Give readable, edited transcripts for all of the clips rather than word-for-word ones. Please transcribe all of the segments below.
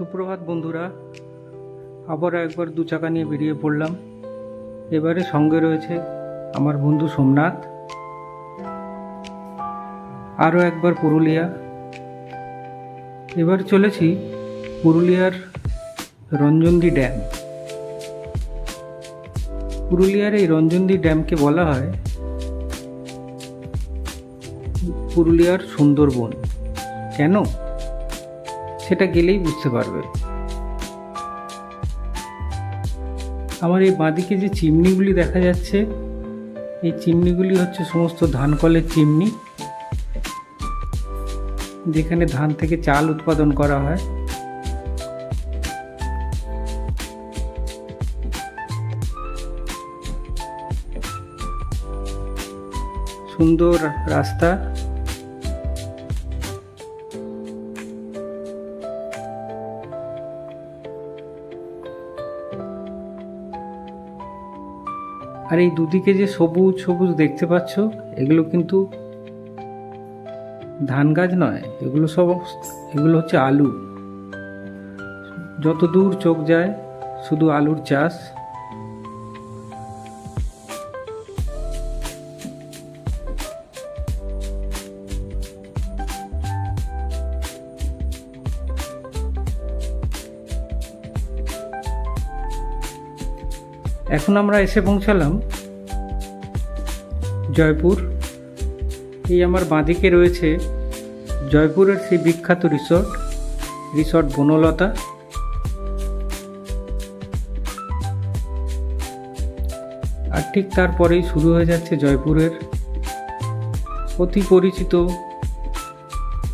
সুপ্রভাত বন্ধুরা, আবার একবার দু চাকা নিয়ে বেরিয়ে পড়লাম। এবারে সঙ্গে রয়েছে আমার বন্ধু সোমনাথ। আরও একবার পুরুলিয়া। এবার চলেছি পুরুলিয়ার রঞ্জনদি ড্যাম। পুরুলিয়ার এই রঞ্জনদি ড্যামকে বলা হয় পুরুলিয়ার সুন্দরবন। কেন, সেটা গেলেই বুঝতে পারবে। আমার এই বাঁদিকে যে চিমনিগুলি দেখা যাচ্ছে, এই চিমনিগুলি হচ্ছে সমস্ত ধান কলের চিমনি, যেখানে ধান থেকে চাল উৎপাদন করা হয়। সুন্দর রাস্তা, আর এই দুদিকে যে সবুজ সবুজ দেখতে পাচ্ছ, এগুলো কিন্তু ধান গাছ নয়, এগুলো হচ্ছে আলু। যত দূর চোখ যায় শুধু আলুর চাষ। এখন আমরা এসে পৌঁছালাম জয়পুর। এই আমার বাঁদিকে রয়েছে জয়পুরের সেই বিখ্যাত রিসর্ট বনলতা। আর ঠিক তারপরেই শুরু হয়ে যাচ্ছে জয়পুরের অতি পরিচিত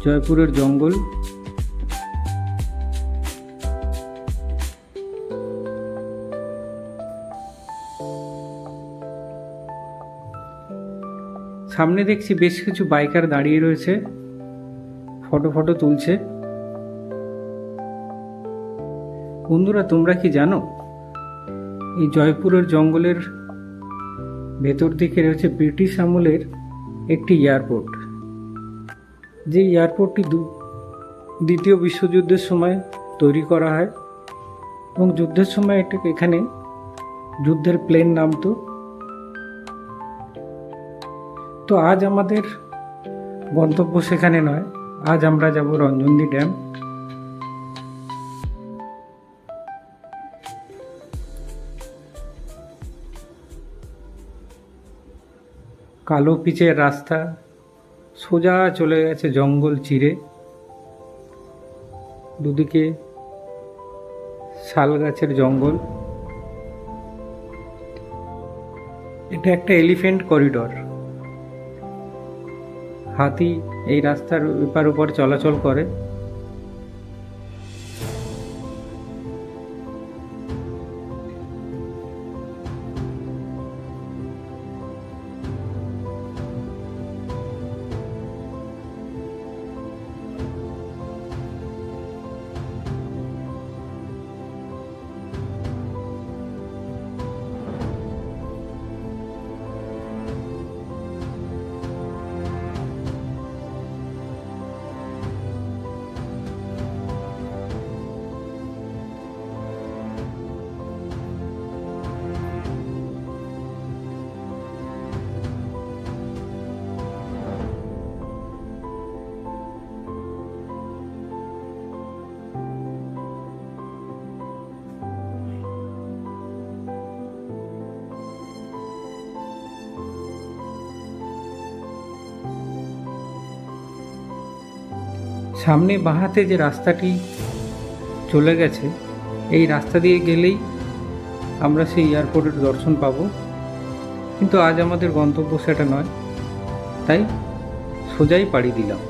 জয়পুরের জঙ্গল। সামনে দেখছি বেশ কিছু বাইকার দাঁড়িয়ে রয়েছে, ফটো তুলছে। বন্ধুরা, তোমরা কি জানো এই জয়পুরের জঙ্গলের ভেতর দিকে রয়েছে ব্রিটিশ আমলের একটি এয়ারপোর্ট, যে এয়ারপোর্টটি দ্বিতীয় বিশ্বযুদ্ধের সময় তৈরি করা হয় এবং যুদ্ধের সময় এখানে যুদ্ধের প্লেন নামতো। তো আজ আমাদের গন্তব্য সেখানে নয়, আজ আমরা যাব রঞ্জনদি ড্যাম। কালো পিচের রাস্তা সোজা চলে গেছে জঙ্গল চিরে, দুদিকে শাল গাছের জঙ্গল। এটা একটা এলিফ্যান্ট করিডর। হাতি এই রাস্তার এপার ওপর চলাচল করে। সামনে বাঁহাতে যে রাস্তাটি চলে গেছে, এই রাস্তা দিয়ে গেলেই আমরা সেই এয়ারপোর্টের দর্শন পাবো। কিন্তু আজ আমাদের গন্তব্য সেটা নয়, তাই সোজাই পাড়ি দিলাম।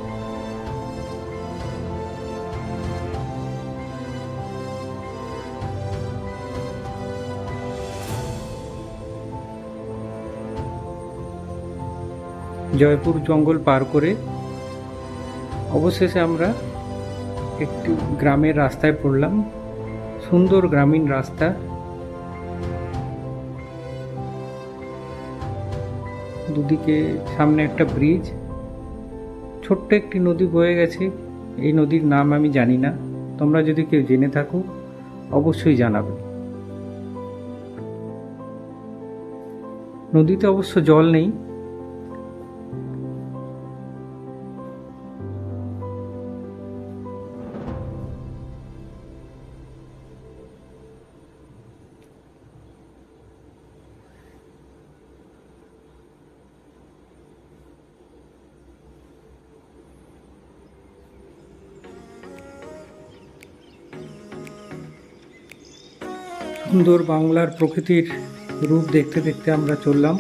জয়পুর জঙ্গল পার করে অবশেষে আমরা একটি গ্রামের রাস্তায় পড়লাম। সুন্দর গ্রামীণ রাস্তা, দুদিকে সামনে একটা ব্রিজ, ছোট্ট একটি নদী বয়ে গেছে। এই নদীর নাম আমি জানি না। তোমরা যদি কেউ জেনে থাকো অবশ্যই জানাবে। নদীতে অবশ্য জল নেই, সুন্দর বাংলার প্রকৃতির রূপ দেখতে দেখতে আমরা চললাম।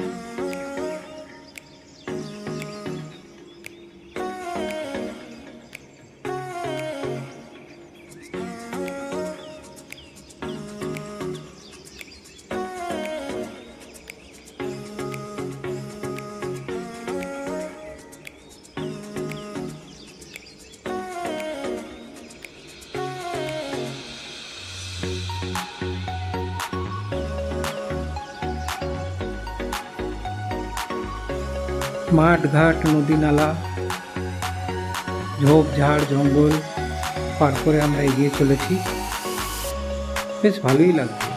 মাঠ ঘাট নদী নালা ঝোপঝাড় জঙ্গল পার করে আমরা এগিয়ে চলেছি। বেশ ভালোই লাগছে।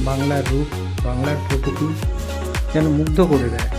বাংলার রূপ, বাংলার প্রকৃতি যেন মুগ্ধ করে দেয়।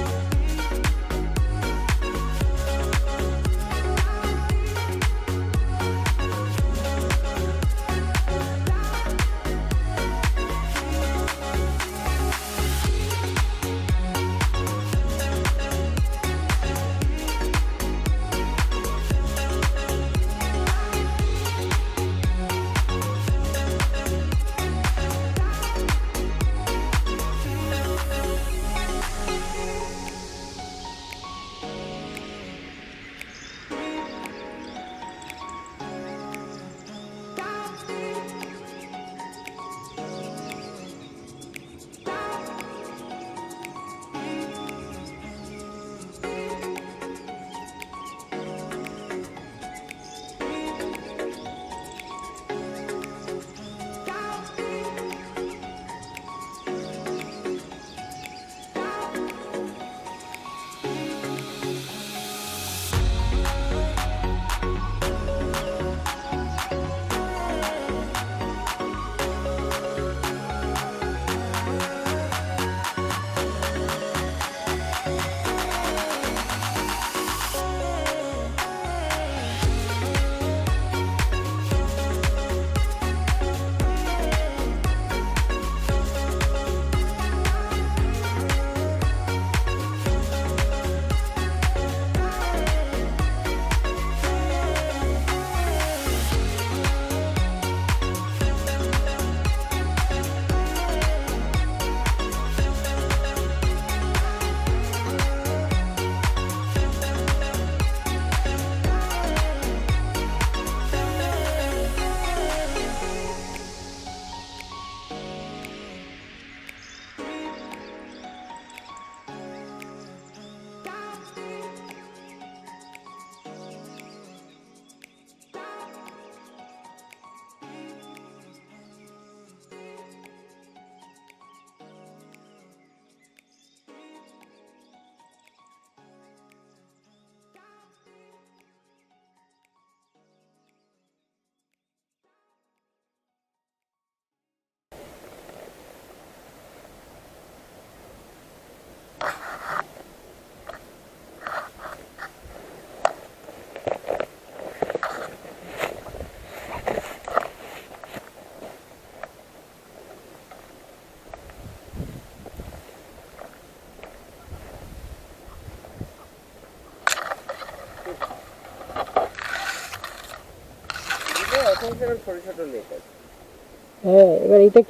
হ্যাঁ, এবার এইটা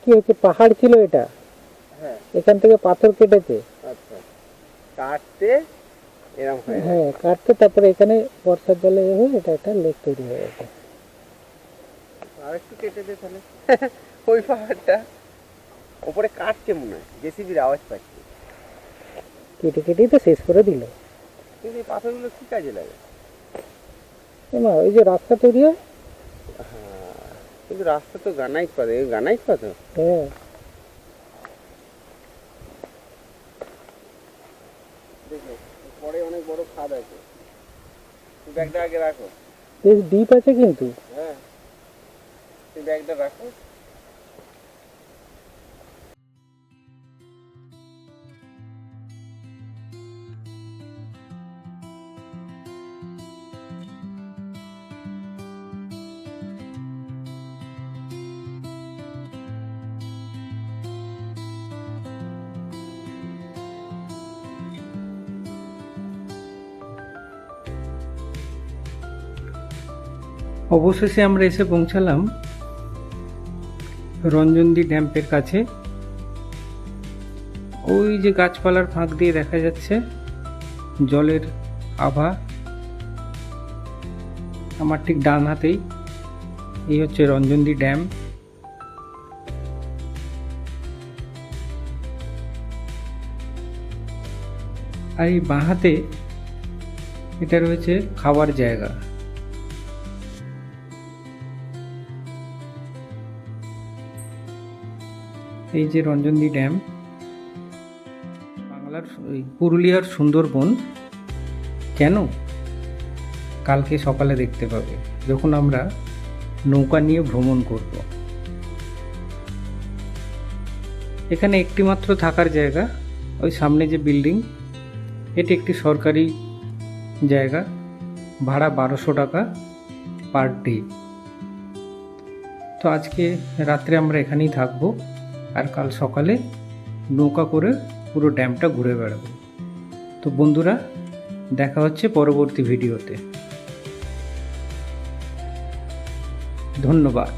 কি হচ্ছে, পাহাড় ছিল এটা। হ্যাঁ, এখান থেকে পাথর কেটেছে। আচ্ছা, কাটতে এরকম হয়। হ্যাঁ, কাটতে তারপরে এখানে বর্ষার জলে হয়ে এটা একটা লেক তৈরি হয়ে গেছে। আর একটু কেটে দে তাহলে। ওই পাহাড়টা উপরে কাটছে মনে হয়, জেসিবির আওয়াজ পাচ্ছি। কেটে কেটেই তো শেষ করে দিল। কিন্তু এই পাথরগুলো কি কাজে লাগে? ওই যে রাস্তা তৈরি হয়। কিন্তু রাস্তা তো গ্রানাইট পাথর। হ্যাঁ, দেখো পরে অনেক বড় খাদ আছে। ব্যাগটা আগে রাখো। বেশ ডিপ আছে কিন্তু। হ্যাঁ, ব্যাগটা রাখো। অবশেষে আমরা এসে পৌঁছালাম রঞ্জনদি ড্যাম্পের কাছে। ওই যে গাছপালার ফাঁক দিয়ে দেখা যাচ্ছে জলের আভা। আমার ঠিক ডান হাতেই এই হচ্ছে রঞ্জনদি ড্যাম। আর এই বাঁ হাতে এটা রয়েছে খাওয়ার জায়গা। এই যে রঞ্জনদি ড্যাম, বাংলার পুরুলিয়ার সুন্দরবন। কেন? কালকে সকালে দেখতে পাবে যখন আমরা নৌকা নিয়ে ভ্রমণ করব। এখানে একটি মাত্র থাকার জায়গা, ওই সামনে যে বিল্ডিং, এটি একটি সরকারি জায়গা। ভাড়া 1200 টাকা পার ডে। তো আজকে রাত্রে আমরা এখানেই থাকবো, আর কাল সকালে নৌকা করে পুরো ড্যামটা ঘুরে বেড়াবো। তো বন্ধুরা, দেখা হচ্ছে পরবর্তী ভিডিওতে। ধন্যবাদ।